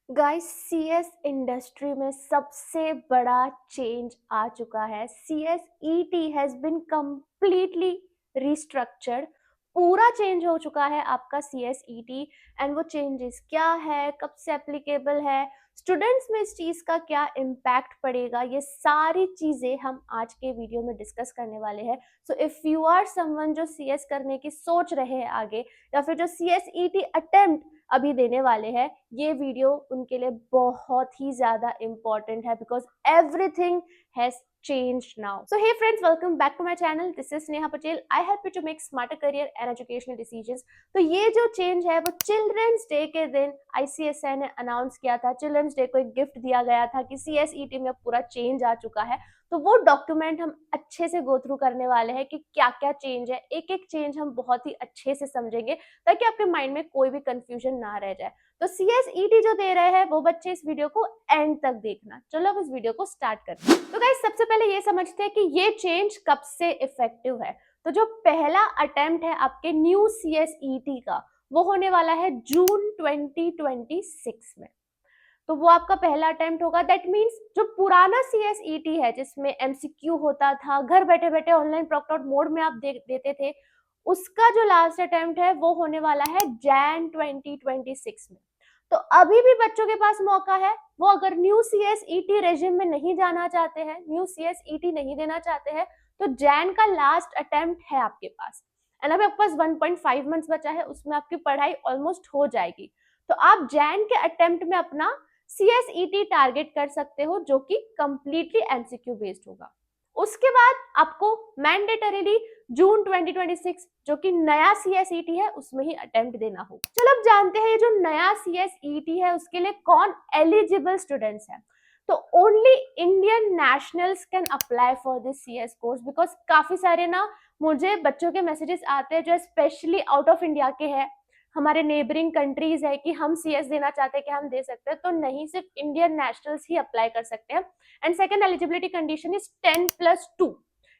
Guys CS industry में सबसे बड़ा चेंज आ चुका है। CS ET has been completely restructured. पूरा चेंज हो चुका है आपका सीएस ईटी। एंड वो चेंजेस क्या है, कब से एप्लीकेबल है, स्टूडेंट्स में इस चीज का क्या इम्पैक्ट पड़ेगा, ये सारी चीजें हम आज के वीडियो में डिस्कस करने वाले हैं। So if you are someone जो सीएस करने की सोच रहे हैं आगे, या फिर जो सीएस ईटी अटेम्प्ट अभी देने वाले हैं, ये वीडियो उनके लिए बहुत ही ज्यादा इंपॉर्टेंट है because everything has changed now. So hey friends, welcome back to my channel. This is Neha Patel. I help you to make smarter career and educational decisions. तो ये जो चेंज है वो चिल्ड्रंस डे के दिन ICSI ने announce किया था। चिल्ड्रंस डे को एक गिफ्ट दिया गया था कि सीएसईटी में पूरा चेंज आ चुका है। तो वो डॉक्यूमेंट हम अच्छे से गो थ्रू करने वाले हैं कि क्या क्या चेंज है। एक एक चेंज हम बहुत ही अच्छे से समझेंगे ताकि आपके माइंड में कोई भी कंफ्यूजन ना रह जाए। तो सीएसईटी जो दे रहे हैं वो बच्चे इस वीडियो को एंड तक देखना। चलो अब इस वीडियो को स्टार्ट करते हैं। तो गाइस सबसे पहले ये समझते हैं कि ये चेंज कब से इफेक्टिव है। तो जो पहला अटेम्प्ट है आपके न्यू सीएसईटी का, वो होने वाला है जून 2026 में। तो वो आपका पहला अटेम्प्ट होगा। दैट मीन्स जो पुराना सीएसईटी है जिसमें एमसीक्यू होता था, घर बैठे बैठे ऑनलाइन प्रॉक्ट आउट मोड में आप देते थे, उसका जो लास्ट अटेम्प्ट है वो होने वाला है जैन 2026 में। तो अभी भी बच्चों के पास मौका है, वो अगर न्यू सीएसईटी रेजिम में नहीं जाना चाहते हैं, न्यू सीएसईटी नहीं देना चाहते हैं, तो जैन का लास्ट अटेम्प्ट है आपके पास। एंड अभी आपके पास 1.5 मंथ्स बचा है, उसमें आपकी पढ़ाई ऑलमोस्ट हो जाएगी। तो आप जैन के अटेम्प्ट में अपना सीएसईटी टारगेट कर सकते हो जो कि कंप्लीटली एमसीक्यू बेस्ड होगा। उसके बाद आपको मैंडेटरीली जून 2026 जो कि नया सीएसईटी है उसमें ही अटेम्प्ट देना होगा। चलो अब जानते हैं ये जो नया सीएसईटी है उसके लिए कौन एलिजिबल स्टूडेंट्स है। तो only Indian nationals can apply for this CS course because काफी सारे ना मुझे बच्चों के मैसेजेस आते हैं जो स्पेशली आउट ऑफ इंडिया के हैं, हमारे नेबरिंग कंट्रीज है कि हम सीएस देना चाहते हैं कि हम दे सकते हैं। तो नहीं, सिर्फ इंडियन नेशनल्स ही अप्लाई कर सकते हैं। And second eligibility condition is 10+2,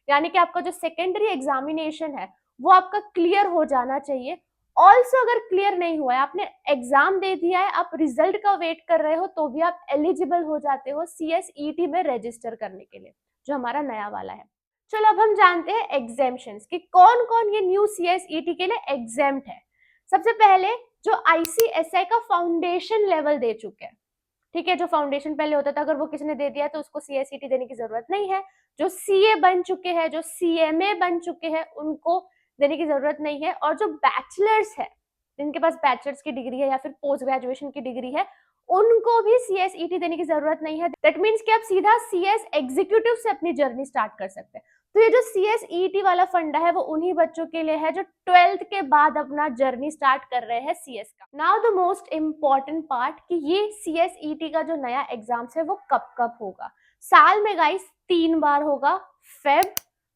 यानी कि आपका जो सेकेंडरी एग्जामिनेशन है वो आपका क्लियर हो जाना चाहिए। ऑल्सो अगर क्लियर नहीं हुआ है, आपने एग्जाम दे दिया है, आप रिजल्ट का वेट कर रहे हो, तो भी आप एलिजिबल हो जाते हो सीएसईटी में रजिस्टर करने के लिए, जो हमारा नया वाला है। चलो अब हम जानते हैं एग्जेम्पशंस कि कौन कौन ये न्यू सीएसईटी के लिए एग्जेम्प्ट है। सबसे पहले जो आईसीएसआई का फाउंडेशन लेवल दे चुके हैं, ठीक है, जो फाउंडेशन पहले होता था अगर वो किसी ने दे दिया तो उसको सीएसईटी देने की जरूरत नहीं है। जो सीए बन चुके हैं, जो सीएमए बन चुके हैं, उनको देने की जरूरत नहीं है। और जो बैचलर्स है, जिनके पास बैचलर्स की डिग्री है या फिर पोस्ट ग्रेजुएशन की डिग्री है, उनको भी सीएसईटी देने की जरूरत नहीं है। दैट मीन्स कि आप सीधा सीएस एग्जीक्यूटिव से अपनी जर्नी स्टार्ट कर सकते हैं। तो ये जो सीएसईटी वाला फंडा है वो उन्हीं बच्चों के लिए है जो 12th के बाद अपना जर्नी स्टार्ट कर रहे हैं सीएस का। Now the most important part कि ये सीएसईटी का जो नया एग्जाम्स है वो कब कब होगा। साल में गाइस 3 बार होगा, फेब,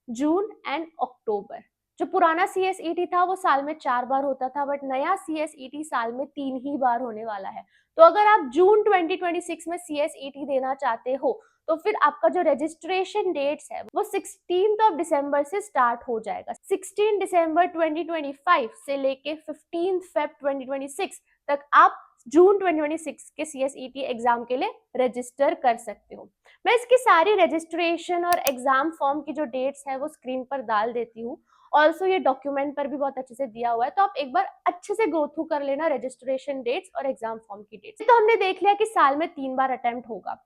जून एंड अक्टूबर। जो पुराना सीएसईटी था वो साल में 4 बार होता था, बट नया सीएसईटी साल में 3 ही बार होने वाला है। तो अगर आप जून 2026 में सीएसईटी देना चाहते हो तो फिर आपका जो रजिस्ट्रेशन डेट्स है वो 16 दिसंबर से स्टार्ट हो जाएगा। 16 दिसंबर 2025 से लेके 15 फेब 2026 तक आप जून 2026 के सीएसईटी एग्जाम के लिए रजिस्टर कर सकते हो। मैं इसकी सारी रजिस्ट्रेशन और एग्जाम फॉर्म की जो डेट्स है वो स्क्रीन पर डाल देती हूँ। ऑल्सो ये डॉक्यूमेंट पर भी बहुत अच्छे से दिया हुआ है, तो आप एक बार अच्छे से गो थ्रू कर लेना रजिस्ट्रेशन डेट्स और एग्जाम फॉर्म की डेट्स। तो हमने देख लिया कि साल में 3 बार अटेम्प्ट होगा।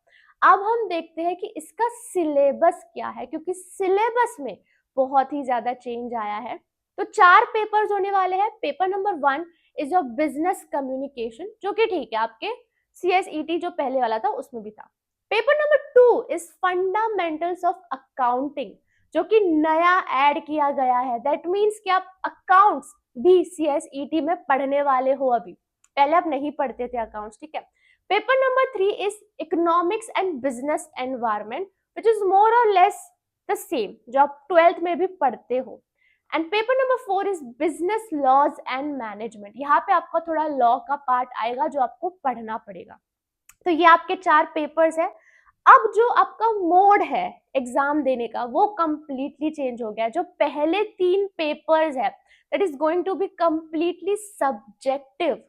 अब हम देखते हैं कि इसका सिलेबस क्या है, क्योंकि सिलेबस में बहुत ही ज्यादा चेंज आया है। तो 4 पेपर्स होने वाले हैं। Paper number 1 is your business communication, जो कि ठीक है, आपके सीएसईटी जो पहले वाला था उसमें भी था। Paper number 2 is fundamentals of accounting, जो कि नया ऐड किया गया है। दैट मीन्स कि आप अकाउंट्स भी सीएसईटी में पढ़ने वाले हो। अभी पहले आप नहीं पढ़ते थे अकाउंट्स, ठीक है। Paper number 3 is economics and business environment, which is more और लेस द सेम, जो आप 12th में भी पढ़ते हो। And paper number 4 is business laws and management. यहाँ पे आपका थोड़ा लॉ का पार्ट आएगा जो आपको पढ़ना पड़ेगा। तो ये आपके 4 पेपर्स है। अब जो आपका मोड है एग्जाम देने का वो कंप्लीटली चेंज हो गया। जो पहले 3 पेपर्स है that is going to be completely subjective.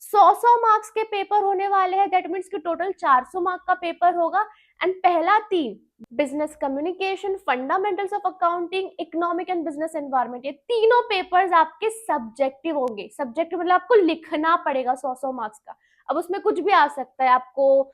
100 marks के पेपर होने वाले हैं, दैट मीन्स कि टोटल 400 मार्क का पेपर होगा। एंड पहला 3 business communication, fundamentals of accounting, economic and business environment, ये तीनों पेपर्स आपके सब्जेक्टिव होंगे। सब्जेक्टिव मतलब आपको लिखना पड़ेगा 100 मार्क्स का। अब उसमें कुछ भी आ सकता है, आपको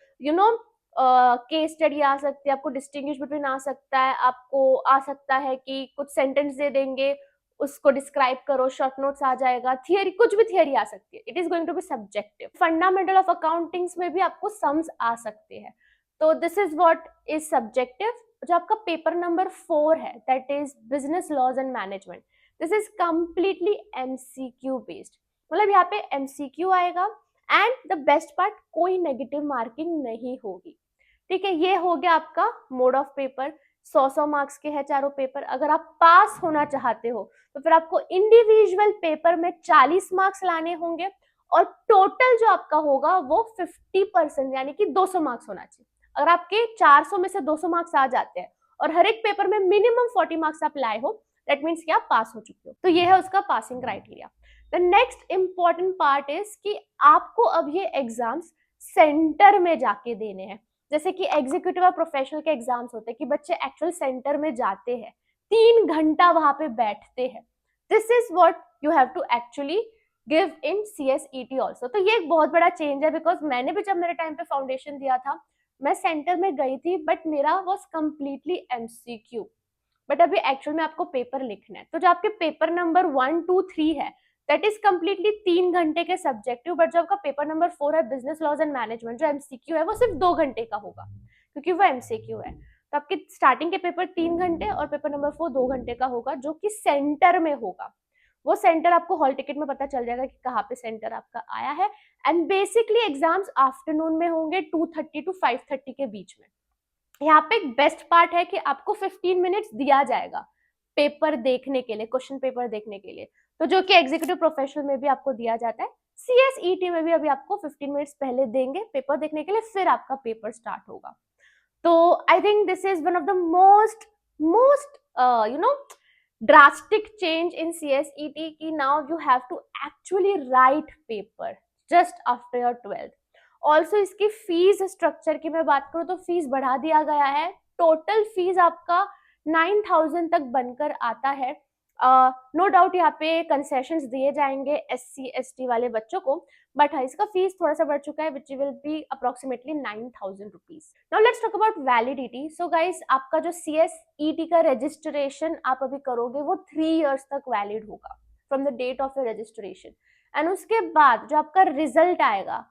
केस स्टडी आ सकती है, आपको डिस्टिंग्विश बिटवीन आ सकता है, आपको आ सकता है कि कुछ सेंटेंस दे देंगे, उसको डिस्क्राइब करो, शॉर्ट नोट्स आ जाएगा, थियरी, कुछ भी थियरी आ सकती है। It is going to be subjective. Fundamental of accountings में भी आपको सम्स आ सकते हैं। तो this is what is subjective. जो आपका पेपर नंबर 4 है, that is business laws and management, this is completely MCQ based. मतलब यहाँ पे एमसीक्यू आएगा एंड द बेस्ट पार्ट, कोई नेगेटिव मार्किंग नहीं होगी। ठीक है, ये हो गया आपका मोड ऑफ पेपर। 100 मार्क्स के हैं चारों पेपर। अगर आप पास होना चाहते हो तो फिर आपको इंडिविजुअल पेपर में 40 मार्क्स लाने होंगे और टोटल जो आपका होगा वो 50% यानी कि 200 मार्क्स होना चाहिए। अगर आपके 400 में से 200 मार्क्स आ जाते हैं और हर एक पेपर में मिनिमम 40 मार्क्स आप लाए हो, दैट मीन्स कि आप पास हो चुके हो। तो ये है उसका passing criteria. The next important part is कि आपको अब ये एग्जाम्स सेंटर में जाके देने हैं। जैसे कि एग्जीक्यूटिव और प्रोफेशनल के एग्जाम्स होते हैं कि बच्चे एक्चुअल सेंटर में जाते हैं, 3 घंटा वहां पे बैठते हैं। This is what you have to actually give in CSET also. तो ये एक बहुत बड़ा चेंज है, बिकॉज मैंने भी जब मेरे टाइम पे फाउंडेशन दिया था, मैं सेंटर में गई थी, बट मेरा वॉज कम्प्लीटली MCQ। बट अभी एक्चुअल में आपको पेपर लिखना है। तो जो आपके पेपर नंबर 1, 2, 3 है, दैट इज कम्प्लीटली 3 घंटे के सब्जेक्टिव। बट जो आपका पेपर नंबर 4 है, बिजनेस लॉज एंड मैनेजमेंट, जो MCQ है, वो सिर्फ 2 घंटे का होगा, क्योंकि वो MCQ है। तो आपके स्टार्टिंग के पेपर 3 घंटे और पेपर नंबर 4 2 घंटे का होगा, जो कि सेंटर में होगा। वो सेंटर आपको हॉल टिकट में पता चल जाएगा कि कहाँ पे सेंटर आपका आया है। एंड बेसिकली एग्जाम्स आफ्टरनून में होंगे 2:30 to 5:30 के बीच में। यहाँ पे एक बेस्ट पार्ट है कि आपको 15 मिनट्स दिया जाएगा पेपर देखने के लिए, क्वेश्चन पेपर देखने के लिए। तो जो कि एग्जीक्यूटिव प्रोफेशनल में भी आपको दिया जाता है, CSET में भी अभी आपको 15 मिनट्स पहले देंगे पेपर देखने के लिए, फिर आपका पेपर स्टार्ट होगा। तो I think this is one of the most drastic change in CSET ki now you have to actually write paper just after your 12th. Also इसकी फीस स्ट्रक्चर की मैं बात करूं तो फीस बढ़ा दिया गया है। टोटल फीस आपका 9,000 तक बनकर आता है। नो डाउट यहाँ पे कंसेशंस दिए जाएंगे SC ST वाले बच्चों को, बट इसका फीस थोड़ा सा बढ़ चुका है, which will be approximately 9,000 rupees. Now let's talk about validity. So guys, आपका जो CSET का रजिस्ट्रेशन आप अभी करोगे वो 3 इयर्स तक वैलिड होगा from the date of your registration. And उसके बाद जो आपका रिजल्ट आएगा,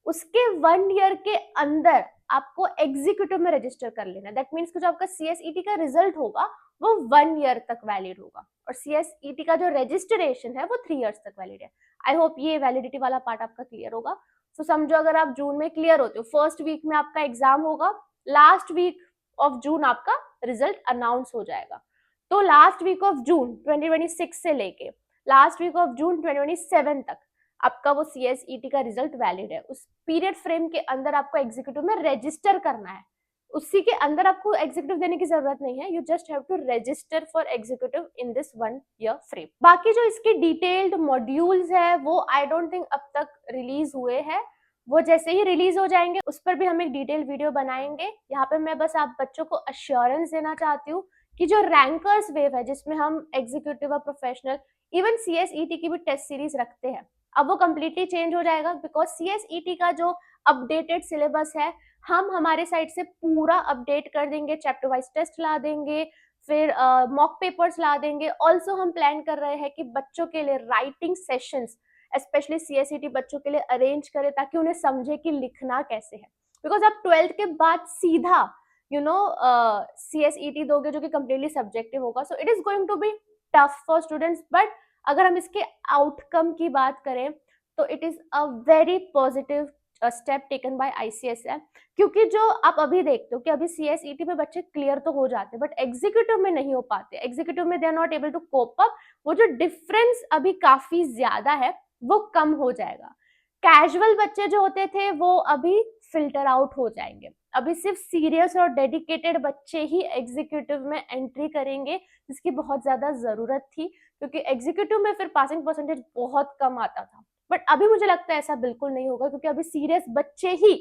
उसके 1 ईयर के अंदर आपको एग्जीक्यूटिव में रजिस्टर कर लेना। दैट मीन्स कि जो आपका CSET का रिजल्ट होगा वो 1 ईयर तक वैलिड होगा, और CSET का जो रजिस्ट्रेशन है वो 3 इयर्स तक वैलिड है। आई होप ये वैलिडिटी वाला पार्ट आपका क्लियर होगा। सो समझो अगर आप जून में क्लियर होते हो, फर्स्ट वीक में आपका एग्जाम होगा, लास्ट वीक ऑफ जून आपका रिजल्ट अनाउंस हो जाएगा। तो लास्ट वीक ऑफ जून 2026 से लेके लास्ट वीक ऑफ जून 2027 तक आपका वो CSET का रिजल्ट वैलिड है। उस पीरियड फ्रेम के अंदर आपको एग्जीक्यूटिव में रजिस्टर करना है। उसी के अंदर आपको एग्जीक्यूटिव देने की जरूरत नहीं है, you just have to register for executive in this 1 year frame. बाकी जो इसके डिटेल्ड मॉड्यूल्स है वो आई डोंट थिंक अब तक रिलीज हुए हैं। वो जैसे ही रिलीज हो जाएंगे उस पर भी हम एक डिटेल वीडियो बनाएंगे। यहाँ पे मैं बस आप बच्चों को अश्योरेंस देना चाहती हूँ कि जो रैंकर्स वेव है, जिसमें हम एग्जीक्यूटिव और प्रोफेशनल इवन CSET की भी टेस्ट सीरीज रखते हैं, अब वो कम्प्लीटली चेंज हो जाएगा, बिकॉज CSET का जो अपडेटेड सिलेबस है हम हमारे साइड से पूरा अपडेट कर देंगे। चैप्टर वाइज टेस्ट ला देंगे, फिर मॉक पेपर्स ला देंगे। ऑल्सो हम प्लान कर रहे हैं कि बच्चों के लिए राइटिंग सेशंस स्पेशली CSET बच्चों के लिए अरेंज करें, ताकि उन्हें समझे कि लिखना कैसे है। बिकॉज आप 12th के बाद सीधा CSET दोगे, जो कि कम्प्लीटली सब्जेक्टिव होगा। So it is going to be tough for students, but अगर हम इसके आउटकम की बात करें तो it is a very positive step taken by ICSI। क्योंकि जो आप अभी देखते हो कि अभी CSET में बच्चे क्लियर तो हो जाते हैं, बट एग्जीक्यूटिव में नहीं हो पाते। एग्जीक्यूटिव में they are not able to cope up. वो जो डिफरेंस अभी काफी ज्यादा है वो कम हो जाएगा। कैजुअल बच्चे जो होते थे वो अभी फिल्टर आउट हो जाएंगे। अभी सिर्फ सीरियस और डेडिकेटेड बच्चे ही एग्जीक्यूटिव में एंट्री करेंगे, जिसकी बहुत ज्यादा जरूरत थी, क्योंकि एग्जीक्यूटिव में फिर पासिंग परसेंटेज बहुत कम आता था। बट अभी मुझे लगता है ऐसा बिल्कुल नहीं होगा, क्योंकि अभी सीरियस बच्चे ही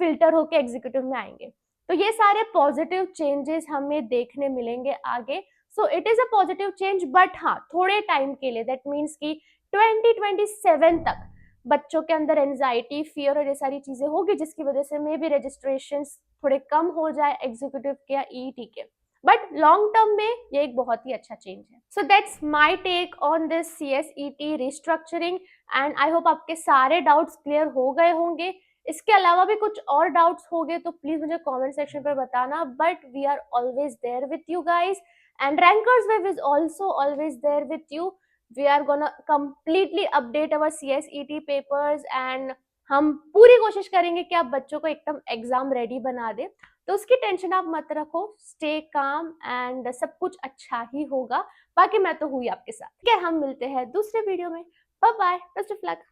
फिल्टर होके एग्जीक्यूटिव में आएंगे। तो ये सारे पॉजिटिव चेंजेस हमें देखने मिलेंगे आगे। सो it is a positive change, but हाँ थोड़े टाइम के लिए, दैट मीन्स कि 2027 तक बच्चों के अंदर एंजाइटी, फियर और ये सारी चीजें होगी, जिसकी वजह से मे बी रजिस्ट्रेशन थोड़े कम हो जाए एग्जीक्यूटिव के या ईईटी के। बट लॉन्ग टर्म में ये एक बहुत ही अच्छा चेंज है। So that's my take on this CSET restructuring, and I hope आपके सारे डाउट्स क्लियर हो गए होंगे। इसके अलावा भी कुछ और डाउट्स हो गए तो प्लीज मुझे कमेंट सेक्शन पर बताना, but we are always there with you guys, and rankers web is also always there with you. We are gonna completely update our CSET papers, and हम पूरी कोशिश करेंगे कि आप बच्चों को एकदम एग्जाम रेडी बना दे। तो उसकी टेंशन आप मत रखो, स्टे काम, एंड सब कुछ अच्छा ही होगा। बाकी मैं तो हुई आपके साथ। ठीक है, हम मिलते हैं दूसरे वीडियो में। Bye bye, best of luck.